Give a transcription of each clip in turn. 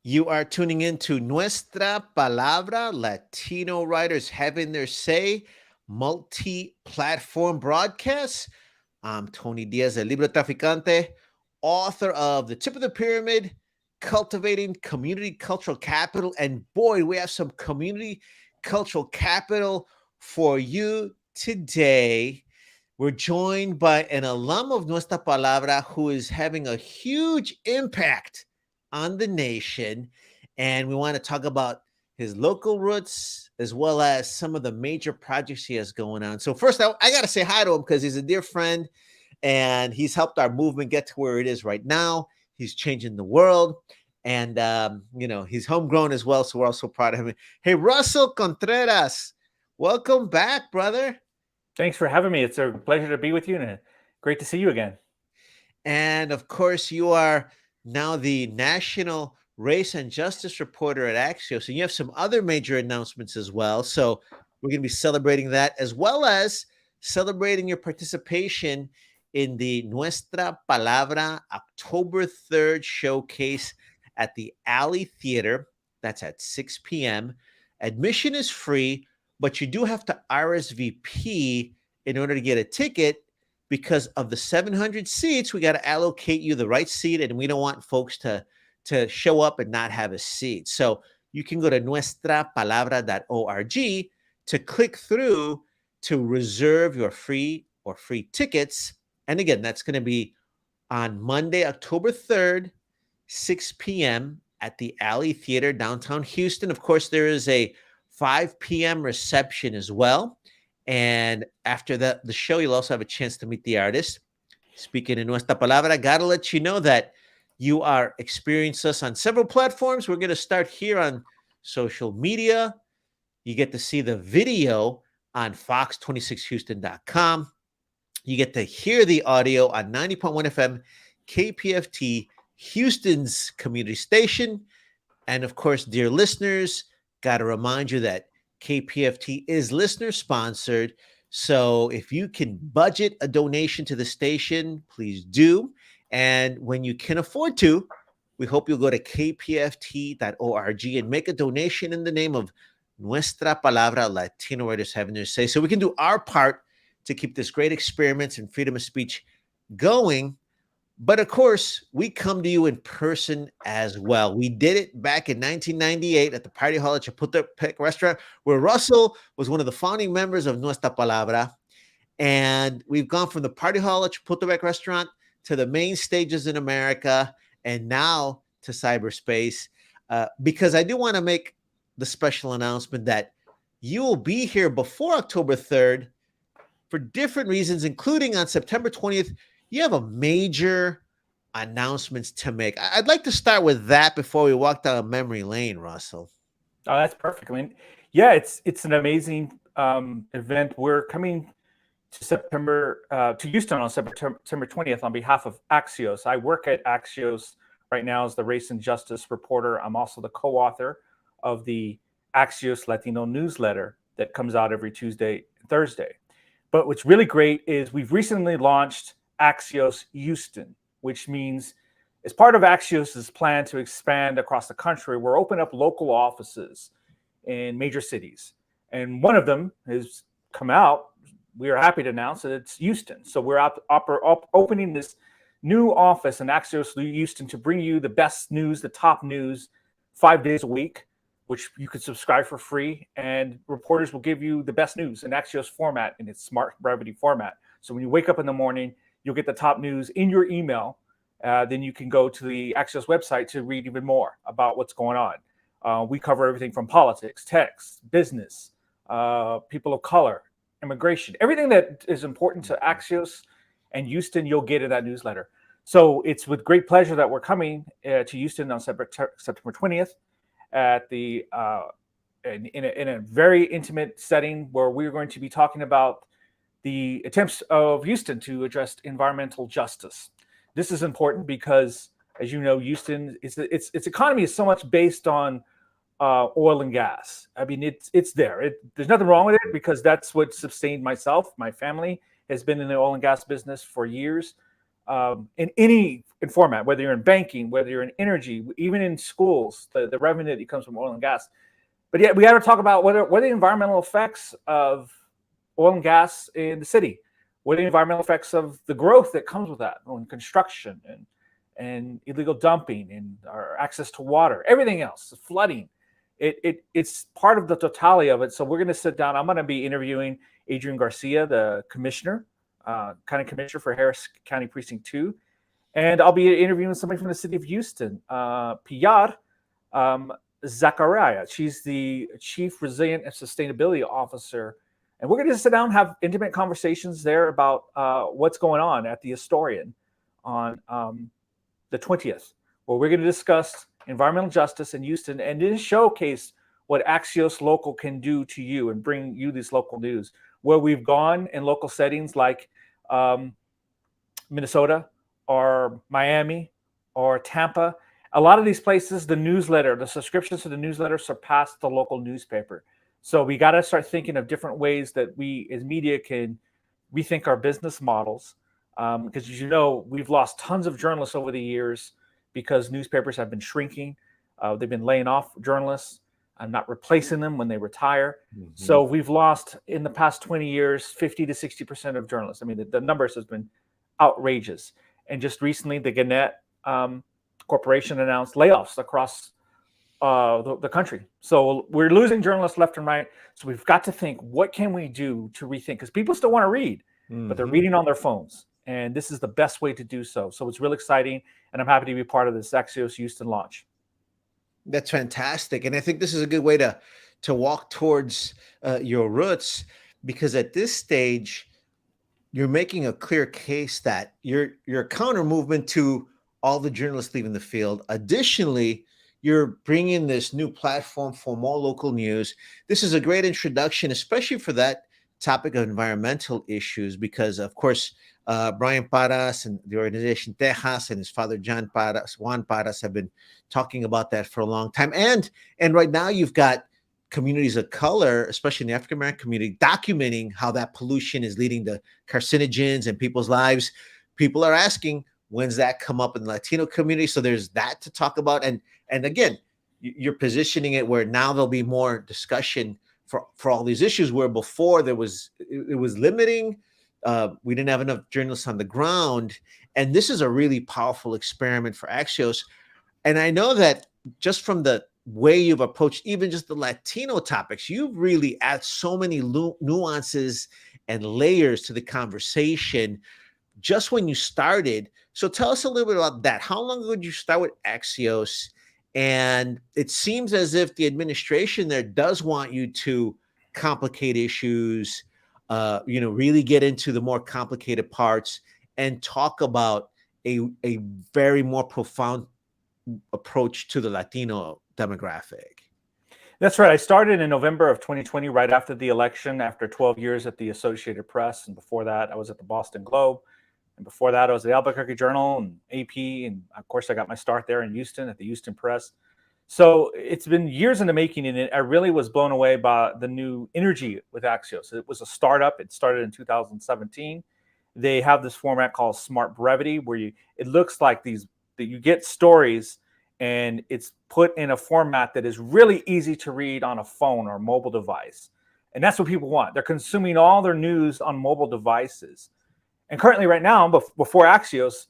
You are tuning in to Nuestra Palabra, Latino writers having their say, multi-platform broadcasts. I'm Tony Diaz, el Libro Traficante, author of The Tip of the Pyramid, Cultivating Community Cultural Capital. And boy, we have some community cultural capital for you today. We're joined by an alum of Nuestra Palabra who is having a huge impact on the nation. And we want to talk about his local roots as well as some of the major projects he has going on. So, first, I got to say hi to him because he's a dear friend and he's helped our movement get to where it is right now. He's changing the world. And, he's homegrown as well. So, we're also proud of him. Hey, Russell Contreras, welcome back, brother. Thanks for having me. It's a pleasure to be with you and great to see you again. And of course, you are now the national race and justice reporter at Axios. And you have some other major announcements as well. So we're going to be celebrating that as well as celebrating your participation in the Nuestra Palabra October 3rd showcase at the Alley Theater. That's at 6 p.m. Admission is free, but you do have to RSVP in order to get a ticket because of the 700 seats. We got to allocate you the right seat, and we don't want folks to show up and not have a seat. So you can go to nuestrapalabra.org to click through to reserve your free tickets. And again, that's going to be on Monday, October 3rd, 6 p.m. at the Alley Theater, downtown Houston. Of course, there is a 5 p.m. reception as well. And after the show, you'll also have a chance to meet the artist. Speaking in Nuestra Palabra, got to let you know that you are experiencing us on several platforms. We're going to start here on social media. You get to see the video on fox26houston.com. You get to hear the audio on 90.1 FM KPFT, Houston's community station. And of course, dear listeners, got to remind you that KPFT is listener sponsored. So if you can budget a donation to the station, please do. And when you can afford to, we hope you'll go to kpft.org and make a donation in the name of Nuestra Palabra, Latino writers having their say, so we can do our part to keep this great experiment and freedom of speech going. But of course, we come to you in person as well. We did it back in 1998 at the Party Hall at Chapultepec Restaurant, where Russell was one of the founding members of Nuestra Palabra. And we've gone from the Party Hall at Chapultepec Restaurant to the main stages in America and now to cyberspace. Because I do want to make the special announcement that you will be here before October 3rd for different reasons, including on September 20th. You have a major announcements to make. I'd like to start with that before we walk down memory lane, Russell. Oh, that's perfect. I mean, yeah, it's an amazing event. We're coming to Houston on September 20th on behalf of Axios. I work at Axios right now as the race and justice reporter. I'm also the co-author of the Axios Latino newsletter that comes out every Tuesday and Thursday. But what's really great is we've recently launched Axios Houston, which means as part of Axios' plan to expand across the country, we're opening up local offices in major cities. And one of them has come out. We are happy to announce that it's Houston. So we're opening this new office in Axios Houston to bring you the best news, the top news, 5 days a week, which you could subscribe for free. And reporters will give you the best news in Axios format, in its smart brevity format. So when you wake up in the morning, you'll get the top news in your email. Then you can go to the Axios website to read even more about what's going on. We cover everything from politics, tech, business, people of color, immigration, everything that is important to Axios and Houston, you'll get in that newsletter. So it's with great pleasure that we're coming to Houston on September 20th at the in a very intimate setting where we're going to be talking about the attempts of Houston to address environmental justice. This is important because, as you know, Houston its economy is so much based on oil and gas. I mean, it's there. There's nothing wrong with it because that's what sustained myself. My family has been in the oil and gas business for years. in any format, whether you're in banking, whether you're in energy, even in schools, the revenue that comes from oil and gas. But yet we got to talk about what are the environmental effects of oil and gas in the city. What are the environmental effects of the growth that comes with that, and construction and illegal dumping and our access to water, everything else, flooding. It's part of the totality of it. So we're going to sit down. I'm going to be interviewing Adrian Garcia, the commissioner, county commissioner for Harris County Precinct 2. And I'll be interviewing somebody from the city of Houston, Pilar Zachariah. She's the Chief Resilient and Sustainability Officer. And we're going to sit down and have intimate conversations there about what's going on at the Astorian on the 20th, where we're going to discuss environmental justice in Houston and then showcase what Axios Local can do to you and bring you this local news, where we've gone in local settings like Minnesota or Miami or Tampa. A lot of these places, the newsletter, the subscriptions to the newsletter surpass the local newspaper. So we got to start thinking of different ways that we as media can rethink our business models. Because as you know, we've lost tons of journalists over the years because newspapers have been shrinking. They've been laying off journalists and not replacing them when they retire. Mm-hmm. So we've lost in the past 20 years, 50 to 60% of journalists. I mean, the numbers has been outrageous. And just recently, the Gannett Corporation announced layoffs across the country. So we're losing journalists left and right. So we've got to think, what can we do to rethink? Because people still want to read, but they're reading on their phones. And this is the best way to do so. So it's real exciting. And I'm happy to be part of this Axios Houston launch. That's fantastic. And I think this is a good way to walk towards your roots, because at this stage, you're making a clear case that you're a counter movement to all the journalists leaving the field. Additionally, you're bringing this new platform for more local news. This is a great introduction, especially for that topic of environmental issues, because, of course, Brian Paras and the organization Texas and his father, Juan Paras, have been talking about that for a long time. And right now you've got communities of color, especially in the African-American community, documenting how that pollution is leading to carcinogens in people's lives. People are asking, when's that come up in the Latino community? So there's that to talk about. And again, you're positioning it where now there'll be more discussion for all these issues, where before it was limiting. We didn't have enough journalists on the ground. And this is a really powerful experiment for Axios. And I know that just from the way you've approached even just the Latino topics, you've really added so many nuances and layers to the conversation just when you started. So tell us a little bit about that. How long ago did you start with Axios? And it seems as if the administration there does want you to complicate issues, really get into the more complicated parts and talk about a very more profound approach to the Latino demographic. That's right. I started in November of 2020, right after the election, after 12 years at the Associated Press. And before that, I was at the Boston Globe. And before that, I was at the Albuquerque Journal and AP. And of course, I got my start there in Houston at the Houston Press. So it's been years in the making, and I really was blown away by the new energy with Axios. It was a startup. It started in 2017. They have this format called Smart Brevity, where it looks like that you get stories, and it's put in a format that is really easy to read on a phone or a mobile device. And that's what people want. They're consuming all their news on mobile devices. And currently right now, before Axios,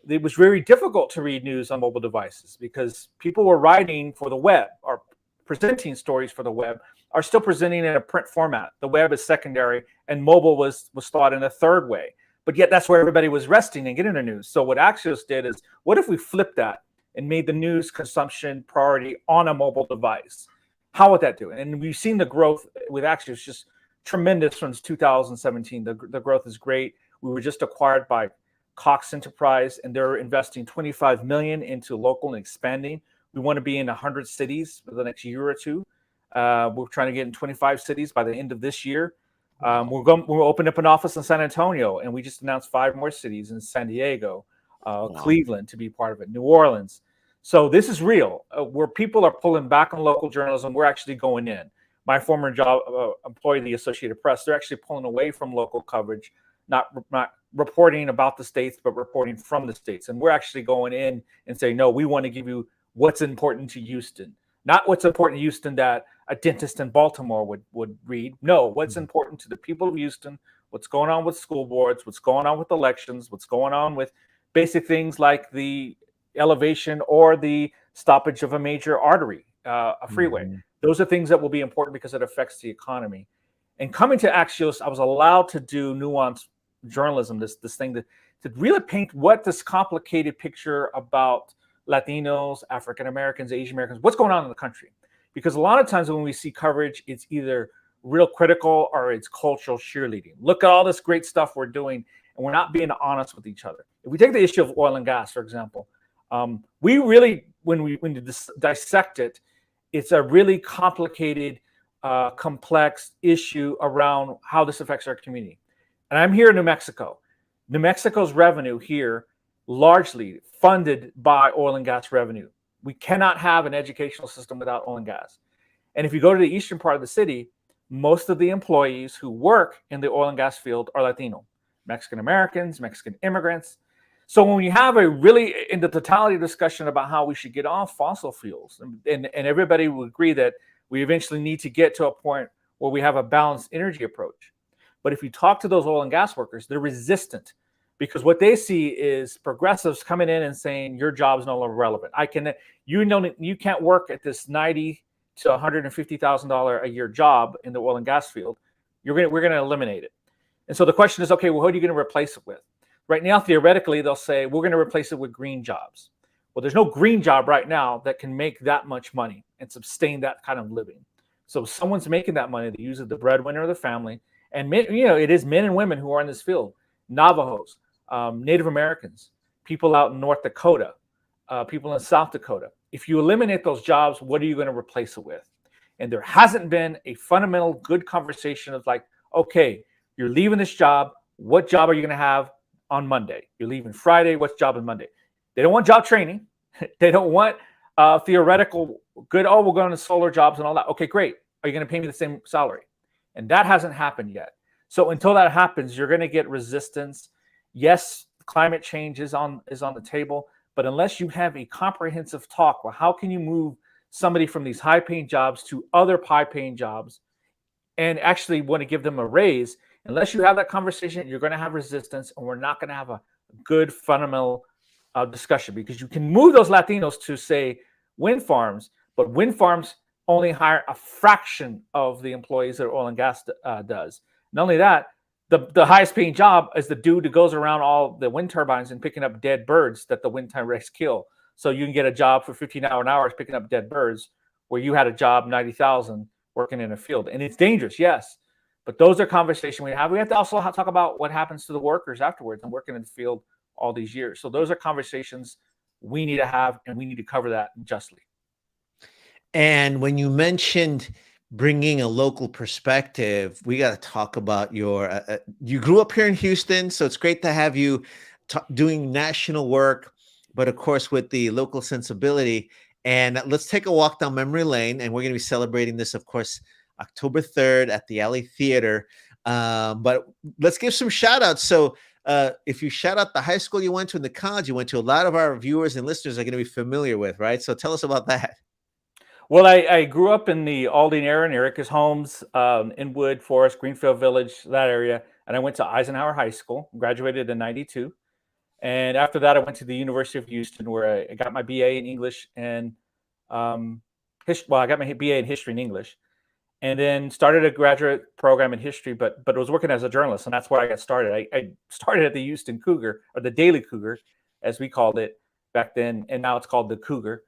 it was very difficult to read news on mobile devices because people were writing for the web or presenting stories for the web are still presenting in a print format. The web is secondary, and mobile was thought in a third way. But yet that's where everybody was resting and getting their news. So what Axios did is, what if we flipped that and made the news consumption priority on a mobile device? How would that do it? And we've seen the growth with Axios just tremendous since 2017. The growth is great. We were just acquired by Cox Enterprise, and they're investing $25 million into local and expanding. We want to be in 100 cities for the next year or two. We're trying to get in 25 cities by the end of this year. We'll open up an office in San Antonio, and we just announced 5 more cities in San Diego, Cleveland to be part of it, New Orleans. So this is real. Where people are pulling back on local journalism, we're actually going in. My former job employee, the Associated Press, they're actually pulling away from local coverage, not reporting about the states, but reporting from the states. And we're actually going in and saying, no, we want to give you what's important to Houston, not what's important to Houston that a dentist in Baltimore would read. No, what's important to the people of Houston, what's going on with school boards, what's going on with elections, what's going on with basic things like the elevation or the stoppage of a major artery, a freeway. Those are things that will be important because it affects the economy. And coming to Axios, I was allowed to do nuanced journalism, this thing to really paint what this complicated picture about Latinos, African Americans, Asian Americans, what's going on in the country. Because a lot of times when we see coverage, it's either real critical or it's cultural cheerleading. Look at all this great stuff we're doing, and we're not being honest with each other. If we take the issue of oil and gas, for example, we really, when you dissect it, it's a really complicated, complex issue around how this affects our community. And I'm here in New Mexico. New Mexico's revenue here largely funded by oil and gas revenue. We cannot have an educational system without oil and gas. And if you go to the eastern part of the city, most of the employees who work in the oil and gas field are Latino, Mexican Americans, Mexican immigrants. So when you have a really, in the totality discussion about how we should get off fossil fuels, and everybody will agree that we eventually need to get to a point where we have a balanced energy approach. But if you talk to those oil and gas workers, they're resistant because what they see is progressives coming in and saying your job is no longer relevant. You can't work at this $90,000 to $150,000 a year job in the oil and gas field. We're going to eliminate it. And so the question is, okay, well, what are you going to replace it with? Right now, theoretically, they'll say we're going to replace it with green jobs. Well, there's no green job right now that can make that much money and sustain that kind of living. So if someone's making that money, they use it the breadwinner of the family. And it is men and women who are in this field: Navajos, Native Americans, people out in North Dakota, people in South Dakota. If you eliminate those jobs, what are you going to replace it with? And there hasn't been a fundamental good conversation of like, okay, you're leaving this job. What job are you going to have on Monday? You're leaving Friday. What's job on Monday? They don't want job training. They don't want theoretical good. Oh, we're going to solar jobs and all that. Okay, great. Are you going to pay me the same salary? And that hasn't happened yet. So until that happens, you're going to get resistance. Yes, climate change is on the table, but unless you have a comprehensive talk, well, how can you move somebody from these high-paying jobs to other high-paying jobs and actually want to give them a raise? Unless you have that conversation, you're going to have resistance, and we're not going to have a good fundamental discussion, because you can move those Latinos to, say, wind farms, but wind farms only hire a fraction of the employees that oil and gas does. Not only that, the highest paying job is the dude who goes around all the wind turbines and picking up dead birds that the wind turbines kill. So you can get a job for 15 hours picking up dead birds, where you had a job, 90,000, working in a field. And it's dangerous, yes. But those are conversations we have. We have to also talk about what happens to the workers afterwards and working in the field all these years. So those are conversations we need to have, and we need to cover that justly. And when you mentioned bringing a local perspective, we got to talk about your, you grew up here in Houston, so it's great to have you doing national work, but of course with the local sensibility. And let's take a walk down memory lane, and we're going to be celebrating this, of course, October 3rd at the Alley Theater. But let's give some shout outs. So if you shout out the high school you went to and the college you went to, a lot of our viewers and listeners are going to be familiar with, right? So tell us about that. Well, I grew up in the Aldine area, near Ericus Homes, Inwood, Forest, Greenfield Village, that area. And I went to Eisenhower High School, graduated in 92. And after that, I went to the University of Houston, where I got my BA in English and, I got my BA in History and English. And then started a graduate program in history, but was working as a journalist. And that's where I got started. I started at the Houston Cougar, or the Daily Cougar, as we called it back then. And now it's called the Cougar.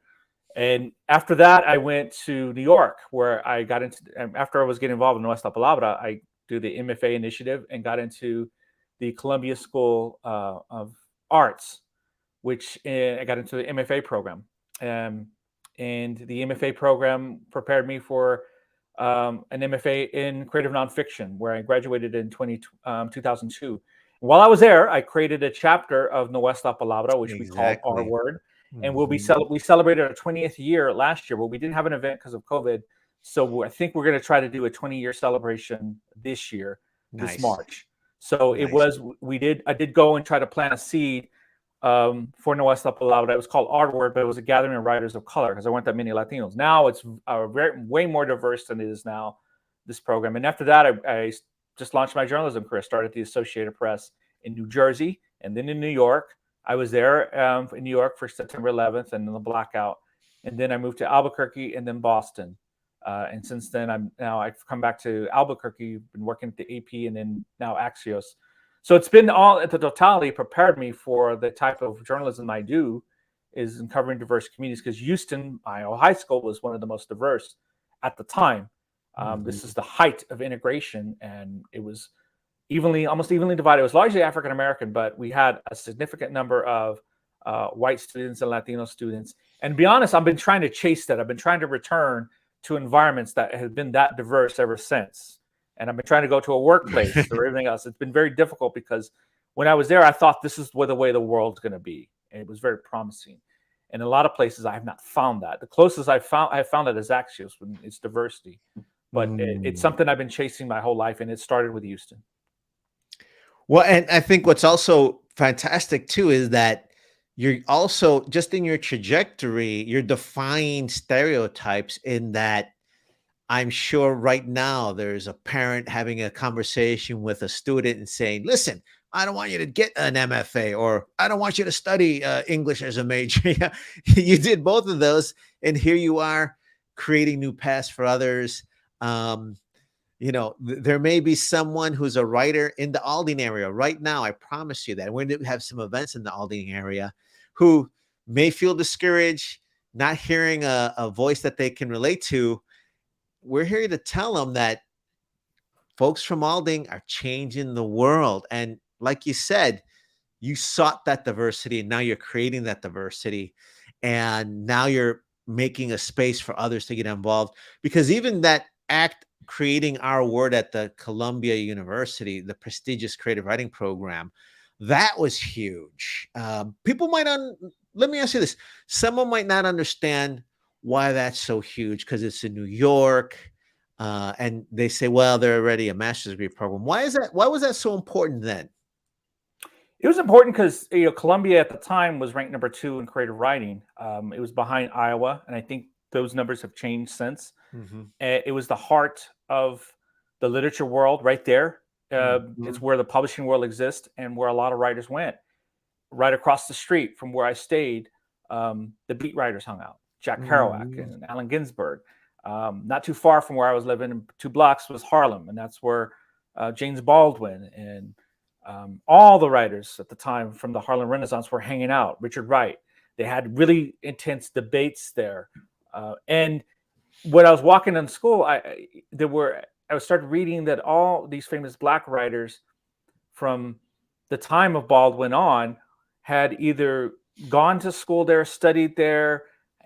And after that, I went to New York, where I got into, after I was getting involved in Nuestra Palabra, I do the MFA initiative and got into the Columbia School of Arts, which I got into the MFA program. And the MFA program prepared me for an MFA in creative nonfiction, where I graduated in 2002. While I was there, I created a chapter of Nuestra Palabra, which we call Our Word. And we celebrated our 20th year last year. Well, we didn't have an event because of COVID. So I think we're going to try to do a 20-year celebration this year, this March. So Nice. I did go and try to plant a seed for Nuestra Palabra. It was called Our Word, but it was a gathering of writers of color because there weren't that many Latinos. Now it's way more diverse than it is now, this program. And after that, I just launched my journalism career, started at the Associated Press in New Jersey and then in New York. I was there in New York for September 11th and then the blackout. And then I moved to Albuquerque and then Boston. And since then, I've come back to Albuquerque, been working at the AP and then now Axios. So it's been all at the totality prepared me for the type of journalism I do, is in covering diverse communities. Because Houston, Iowa High School was one of the most diverse at the time. This is the height of integration, and it was almost evenly divided. It was largely African American, but we had a significant number of white students and Latino students. And to be honest, I've been trying to chase that. I've been trying to return to environments that have been that diverse ever since. And I've been trying to go to a workplace or everything else. It's been very difficult because when I was there, I thought this is the way the world's going to be. And it was very promising. And in a lot of places, I have not found that. The closest I found that is Axios, when it's diversity. But it's something I've been chasing my whole life, and it started with Houston. Well, and I think what's also fantastic too is that you're also, just in your trajectory, you're defying stereotypes in that I'm sure right now there's a parent having a conversation with a student and saying, listen, I don't want you to get an MFA, or I don't want you to study English as a major. You did both of those. And here you are creating new paths for others. There may be someone who's a writer in the Aldine area right now. I promise you that we're going to have some events in the Aldine area who may feel discouraged, not hearing a voice that they can relate to. We're here to tell them that folks from Aldine are changing the world. And like you said, you sought that diversity, and now you're creating that diversity. And now you're making a space for others to get involved, because even that act creating Our Word at the Columbia University, the prestigious creative writing program, that was huge. People might let me ask you this. Someone might not understand why that's so huge because it's in New York. And they say, well, they're already a master's degree program. Why is that? Why was that so important then? It was important because Columbia at the time was ranked number 2 in creative writing. It was behind Iowa, and I think those numbers have changed since. It was the heart of the literature world right there. It's where the publishing world exists and where a lot of writers went. Right across the street from where I stayed, the beat writers hung out. Jack Kerouac and Allen Ginsberg. Not too far from where I was living, 2 blocks, was Harlem, and that's where James Baldwin and all the writers at the time from the Harlem Renaissance were hanging out. Richard Wright. They had really intense debates there. And when I was walking in school, I started reading that all these famous Black writers from the time of Baldwin on had either gone to school there, studied there,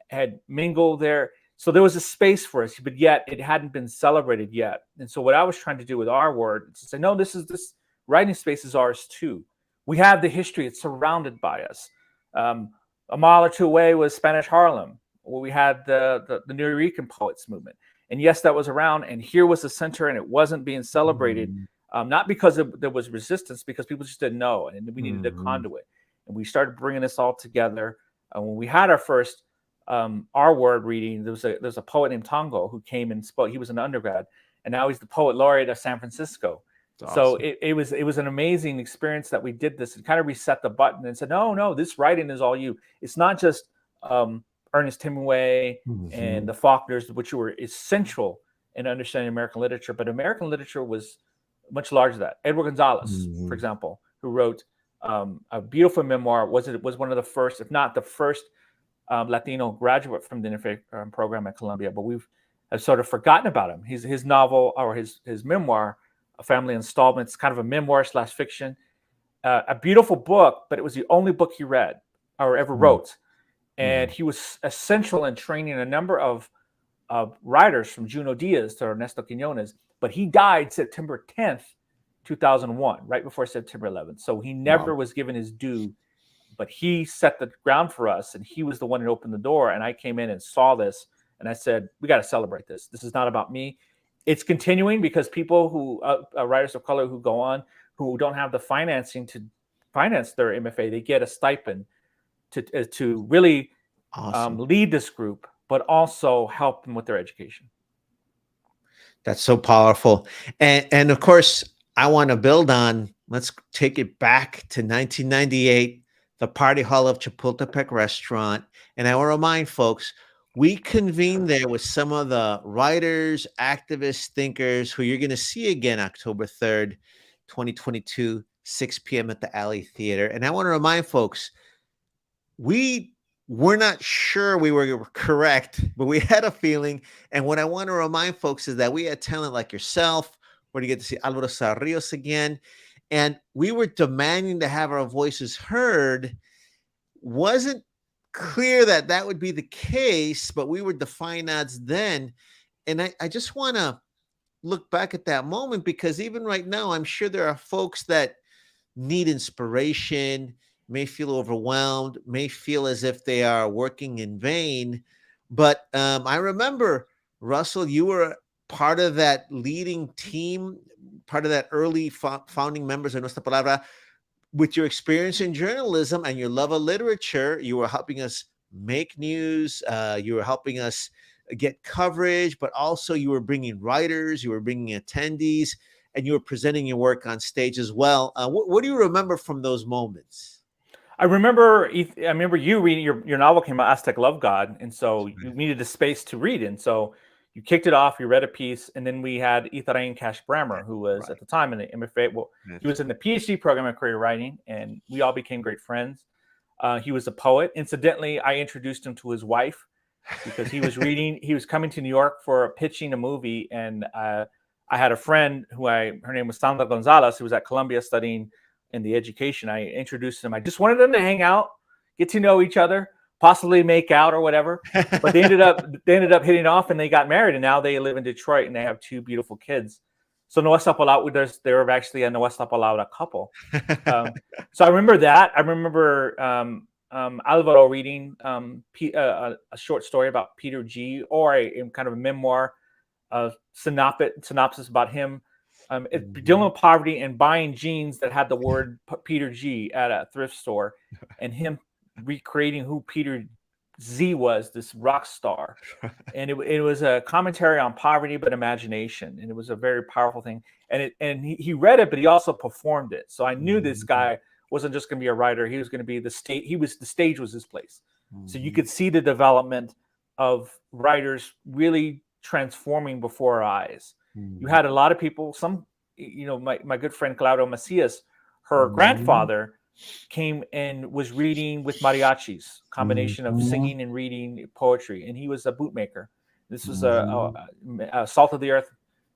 had mingled there. So there was a space for us, but yet it hadn't been celebrated yet. And so what I was trying to do with Our Word is to say, no, this writing space is ours too. We have the history; it's surrounded by us. A mile or two away was Spanish Harlem, where we had the Nuyorican poets movement. And yes, that was around, and here was the center, and it wasn't being celebrated, not because there was resistance, because people just didn't know, and we needed a conduit. And we started bringing this all together. When we had our first Our Word reading, there's a poet named Tongo who came and spoke. He was an undergrad, and now he's the poet laureate of San Francisco. Awesome. So it was an amazing experience that we did this and kind of reset the button and said, no, this writing is all you. It's not just Ernest Hemingway and the Faulkners, which were essential in understanding American literature, but American literature was much larger than that. Edward Gonzalez, for example, who wrote a beautiful memoir, was one of the first, if not the first, Latino graduate from the interfaith program at Columbia, but have sort of forgotten about him. His novel, or his memoir, A Family Installments, kind of a memoir / fiction, a beautiful book, but it was the only book he read or ever wrote. And he was essential in training a number of writers, from Junot Diaz to Ernesto Quiñones, but he died September 10th, 2001, right before September 11th. So he never was given his due, but he set the ground for us, and he was the one that opened the door. And I came in and saw this, and I said, we got to celebrate this. This is not about me. It's continuing because people who, writers of color who go on, who don't have the financing to finance their MFA, they get a stipend to really Awesome. lead this group, but also help them with their education. That's so powerful. And of course, I want to build on, let's take it back to 1998, the Party Hall of Chapultepec Restaurant. And I want to remind folks, we convened there with some of the writers, activists, thinkers who you're going to see again October 3rd, 2022, 6 p.m. at the Alley Theater. And I want to remind folks, we're not sure we were correct, but we had a feeling. And what I want to remind folks is that we had talent like yourself. We're going to get to see Alvaro Sarrios again. And we were demanding to have our voices heard. Wasn't clear that that would be the case, but we were defying odds then. And I just want to look back at that moment, because even right now, I'm sure there are folks that need inspiration, may feel overwhelmed, may feel as if they are working in vain. But I remember, Russell, you were part of that leading team, part of that early founding members of Nuestra Palabra. With your experience in journalism and your love of literature, you were helping us make news. You were helping us get coverage, but also you were bringing writers, you were bringing attendees, and you were presenting your work on stage as well. What do you remember from those moments? I remember you reading your novel came out, Aztec Love God, and so you needed a space to read in. So you kicked it off, you read a piece, and then we had Itharain Cash-Brammer, who was at the time in the MFA. Well, he was in the PhD program in creative writing, and we all became great friends. He was a poet. Incidentally, I introduced him to his wife because he was reading. He was coming to New York for pitching a movie, and I had a friend her name was Sandra Gonzalez, who was at Columbia studying in the education. I introduced him. I just wanted them to hang out, get to know each other, possibly make out or whatever. But they ended up hitting off, and they got married, and now they live in Detroit, and they have 2 beautiful kids. So Nuestra Palabra, they're actually a Nuestra Palabra couple. So I remember that. I remember Alvaro reading a short story about Peter G, or a kind of a memoir, synopsis about him dealing with poverty and buying jeans that had the word Peter G at a thrift store, and him recreating who Peter Z was, this rock star. And it was a commentary on poverty but imagination, and it was a very powerful thing. And he read it, but he also performed it. So I knew this guy wasn't just going to be a writer. He was going to be the stage was his place. So you could see the development of writers really transforming before our eyes. You had a lot of people, my good friend Claudio Macias, her grandfather came and was reading with mariachis, combination of singing and reading poetry, and he was a bootmaker. This was a salt of the earth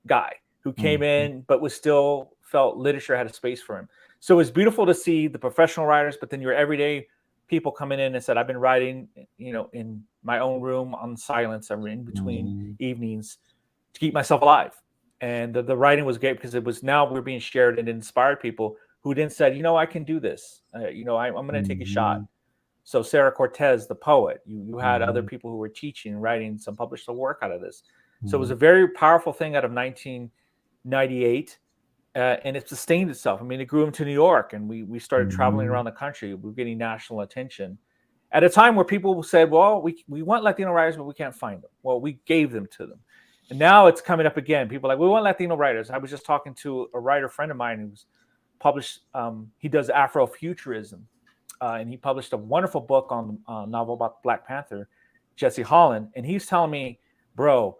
guy who came in, but was still felt literature had a space for him. So it was beautiful to see the professional writers, but then your everyday people coming in and said, I've been writing, in my own room on silence, or in between evenings to keep myself alive. And the writing was great because it was now we're being shared, and it inspired people who then said, I can do this. I'm going to take a shot. So Sarah Cortez, the poet, you had other people who were teaching and writing, some published a work out of this. So it was a very powerful thing out of 1998. And it sustained itself. I mean, it grew into New York, and we started traveling around the country. We were getting national attention at a time where people said, well, we want Latino writers, but we can't find them. Well, we gave them to them. And now it's coming up again. People are like, we want Latino writers. I was just talking to a writer friend of mine who's published, he does Afrofuturism. And he published a wonderful book on a novel about Black Panther, Jesse Holland. And he's telling me, bro,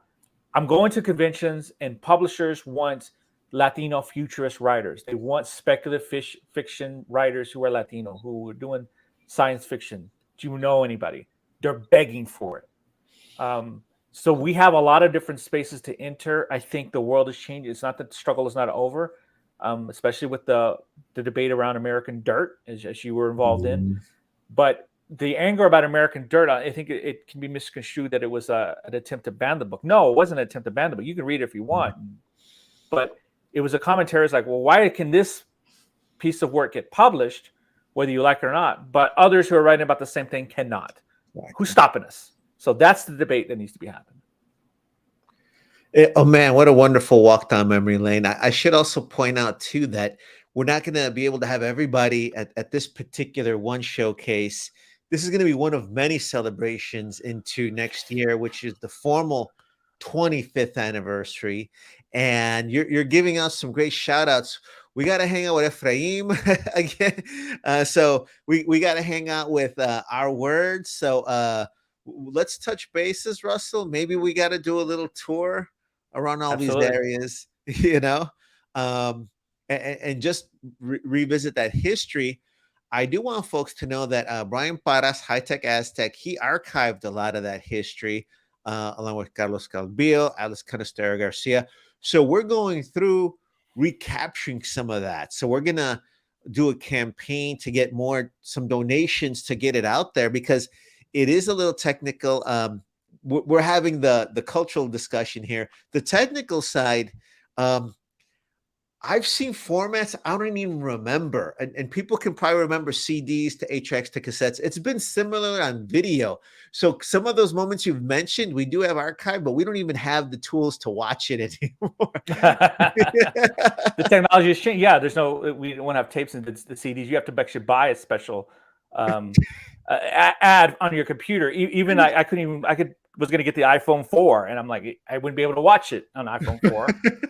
I'm going to conventions, and publishers want Latino futurist writers. They want speculative fiction writers who are Latino, who are doing science fiction. Do you know anybody? They're begging for it. So we have a lot of different spaces to enter. I think the world has changed. It's not that the struggle is not over, especially with the debate around American Dirt, as you were involved in. But the anger about American Dirt, I think it can be misconstrued that it was an attempt to ban the book. No, it wasn't an attempt to ban the book. You can read it if you want. But it was a commentary. It's like, well, why can this piece of work get published, whether you like it or not, but others who are writing about the same thing cannot? Right. Who's stopping us? So that's the debate that needs to be happening. Oh man, what a wonderful walk down memory lane. I should also point out too that we're not going to be able to have everybody at this particular one showcase. This is going to be one of many celebrations into next year, which is the formal 25th anniversary. And you're giving us some great shout outs. We got to hang out with Ephraim again. So we got to hang out with our words. So let's touch bases, Russell. Maybe we got to do a little tour around all these Absolutely. areas, you know, and just revisit that history. I do want folks to know that Brian Paras, High Tech Aztec, he archived a lot of that history along with Carlos Calvillo, Alice Canastera Garcia. So we're going through recapturing some of that. So we're going to do a campaign to get some donations to get it out there, because it is a little technical. We're having the cultural discussion here. The technical side, I've seen formats I don't even remember, and people can probably remember CDs to HX to cassettes. It's been similar on video. So some of those moments you've mentioned, we do have archive, but we don't even have the tools to watch it anymore. The technology has changed. Yeah, we don't have tapes and the CDs. You have to actually buy a special ad on your computer. Even I was going to get the iPhone 4, and I'm like, I wouldn't be able to watch it on iPhone 4,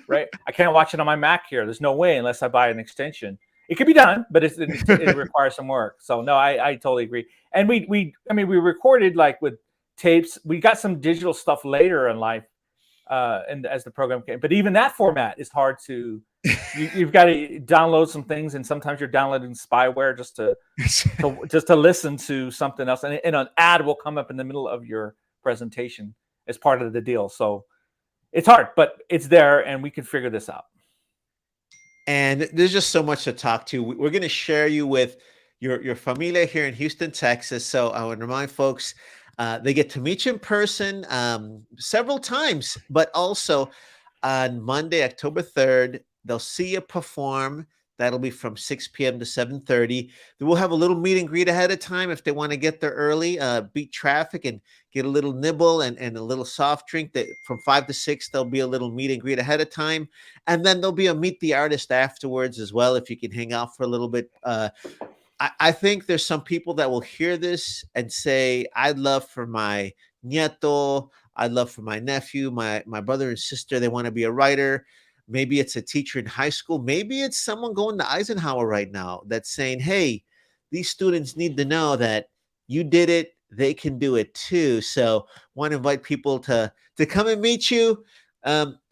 right? I can't watch it on my Mac here. There's no way unless I buy an extension. It could be done, but it requires some work. So no, I totally agree. And we recorded like with tapes. We got some digital stuff later in life, and as the program came. But even that format is hard to. You've got to download some things, and sometimes you're downloading spyware just to listen to something else, and an ad will come up in the middle of your presentation as part of the deal. So it's hard, but it's there, and we can figure this out. And there's just so much to talk to. We're going to share you with your familia here in Houston, Texas. So I would remind folks they get to meet you in person several times, but also on Monday, October 3rd, they'll see you perform. That'll be from 6 p.m. to 7:30. We'll have a little meet and greet ahead of time if they want to get there early, beat traffic and get a little nibble and a little soft drink. That from 5 to 6, there'll be a little meet and greet ahead of time. And then there'll be a meet the artist afterwards as well, if you can hang out for a little bit. I think there's some people that will hear this and say, I'd love for my nieto, I'd love for my nephew, my brother and sister, they want to be a writer. Maybe it's a teacher in high school. Maybe it's someone going to Eisenhower right now that's saying, hey, these students need to know that you did it. They can do it too. So want to invite people to come and meet you.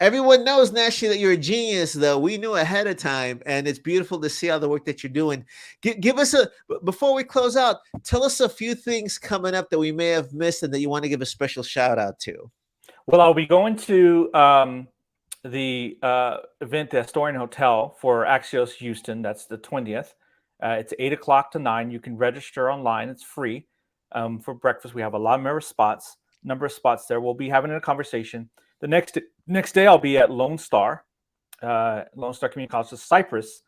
Everyone knows nationally that you're a genius, though. We knew ahead of time, and it's beautiful to see all the work that you're doing. Give us before we close out, tell us a few things coming up that we may have missed and that you want to give a special shout out to. Well, I'll be going to the event, the Astoria Hotel for Axios Houston. That's the 20th. It's 8 o'clock to 9. You can register online. It's free for breakfast. We have a lot of number of spots there. We'll be having a conversation. The next day, I'll be at Lone Star Community College's Cypress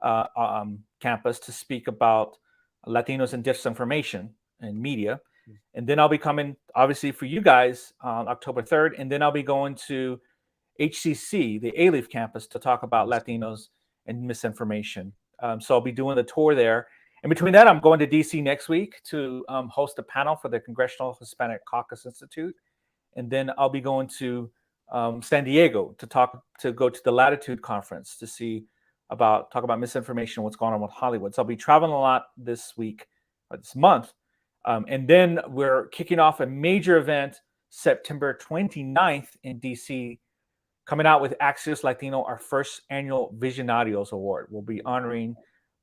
campus to speak about Latinos and disinformation and media. And then I'll be coming, obviously, for you guys on October 3rd. And then I'll be going to HCC, the A-Leaf campus, to talk about Latinos and misinformation. So I'll be doing the tour there. And between that, I'm going to DC next week to host a panel for the Congressional Hispanic Caucus Institute. And then I'll be going to San Diego to go to the Latitude Conference to talk about misinformation, what's going on with Hollywood. So I'll be traveling a lot this month. And then we're kicking off a major event September 29th in DC, coming out with Axios Latino, our first annual Visionarios Award. We'll be honoring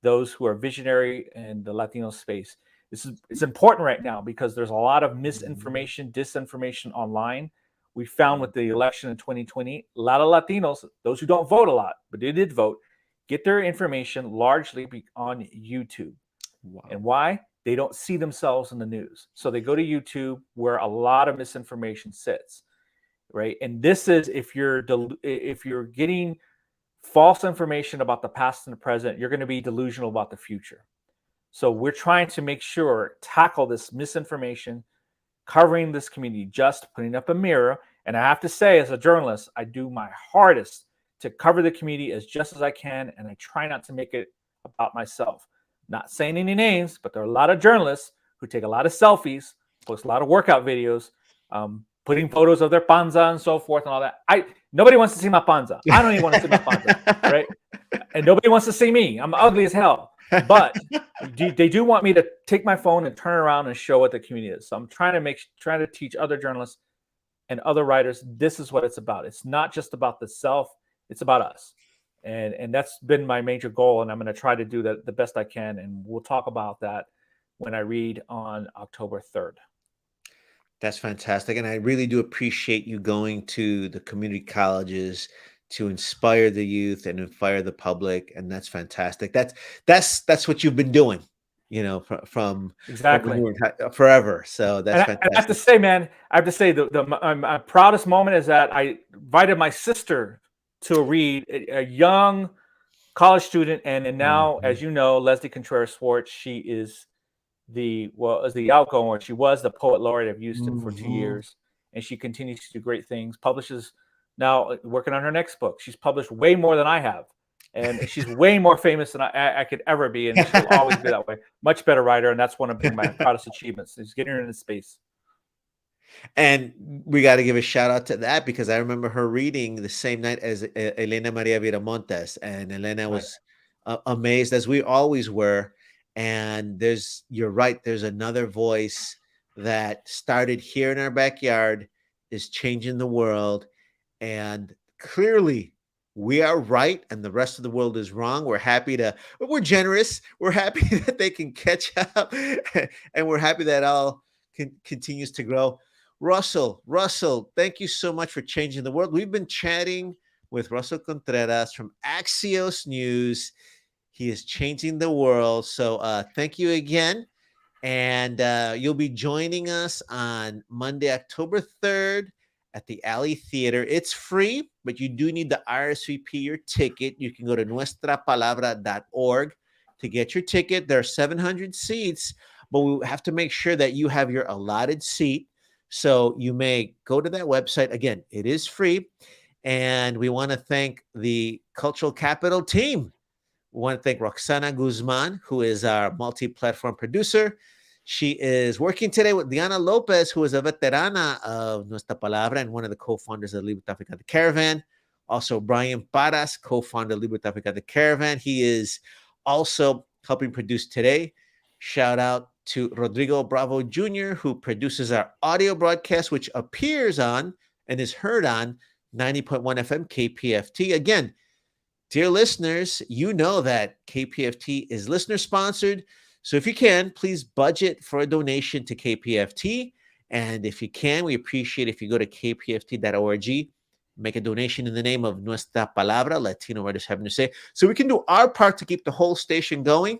those who are visionary in the Latino space. It's important right now because there's a lot of misinformation, disinformation online. We found with the election in 2020, a lot of Latinos, those who don't vote a lot, but they did vote, get their information largely on YouTube. Wow. And why? They don't see themselves in the news. So they go to YouTube where a lot of misinformation sits, right? And this is if you're getting false information about the past and the present, you're going to be delusional about the future. So we're trying to tackle this misinformation, covering this community, just putting up a mirror. And I have to say, as a journalist, I do my hardest to cover the community as just as I can, and I try not to make it about myself. Not saying any names, but there are a lot of journalists who take a lot of selfies, post a lot of workout videos, putting photos of their panza and so forth and all that. Nobody wants to see my panza. I don't even want to see my panza, right? And nobody wants to see me. I'm ugly as hell. But they do want me to take my phone and turn around and show what the community is. So I'm trying to teach other journalists and other writers, this is what it's about. It's not just about the self, it's about us. And that's been my major goal. And I'm going to try to do that the best I can. And we'll talk about that when I read on October 3rd. That's fantastic. And I really do appreciate you going to the community colleges to inspire the youth and inspire the public. And that's fantastic. That's what you've been doing, from exactly forever. So that's fantastic. I have to say, man, my proudest moment is that I invited my sister to read, a young college student. And now, as you know, Leslie Contreras Swartz, she is the outgoing, she was the poet laureate of Houston for 2 years, and she continues to do great things. Publishes now, working on her next book. She's published way more than I have, and she's way more famous than I could ever be, and she'll always be that way. Much better writer, and that's one of my proudest achievements, is getting her into space. And we got to give a shout out to that, because I remember her reading the same night as Elena Maria Viramontes, and Elena was amazed, as we always were. And you're right, there's another voice that started here in our backyard, is changing the world. And clearly we are right and the rest of the world is wrong. We're generous. We're happy that they can catch up, and we're happy that all continues to grow. Russell, thank you so much for changing the world. We've been chatting with Russell Contreras from Axios News. He is changing the world. So thank you again. And you'll be joining us on Monday, October 3rd at the Alley Theater. It's free, but you do need to RSVP your ticket. You can go to nuestrapalabra.org to get your ticket. There are 700 seats, but we have to make sure that you have your allotted seat. So you may go to that website. Again, it is free. And we want to thank the Cultural Capital team. We want to thank Roxana Guzman, who is our multi-platform producer. She is working today with Diana Lopez, who is a veterana of Nuestra Palabra and one of the co-founders of Libre Traficante Caravan. Also, Brian Paras, co-founder of Libre Traficante Caravan. He is also helping produce today. Shout out to Rodrigo Bravo Jr., who produces our audio broadcast, which appears on and is heard on 90.1 FM KPFT. Again, dear listeners, you know that KPFT is listener-sponsored. So if you can, please budget for a donation to KPFT. And if you can, we appreciate if you go to kpft.org, make a donation in the name of Nuestra Palabra, Latino Writers Having to Say, so we can do our part to keep the whole station going.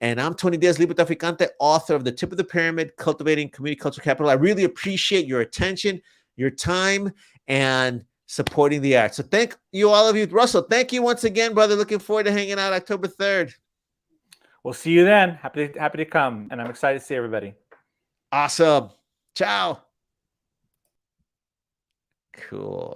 And I'm Tony Diaz, Libre Traficante, author of The Tip of the Pyramid, Cultivating Community Cultural Capital. I really appreciate your attention, your time, and supporting the arts. So thank you, all of you. Russell, thank you once again, brother. Looking forward to hanging out October 3rd. We'll see you then. Happy to come, and I'm excited to see everybody. Awesome. Ciao. Cool.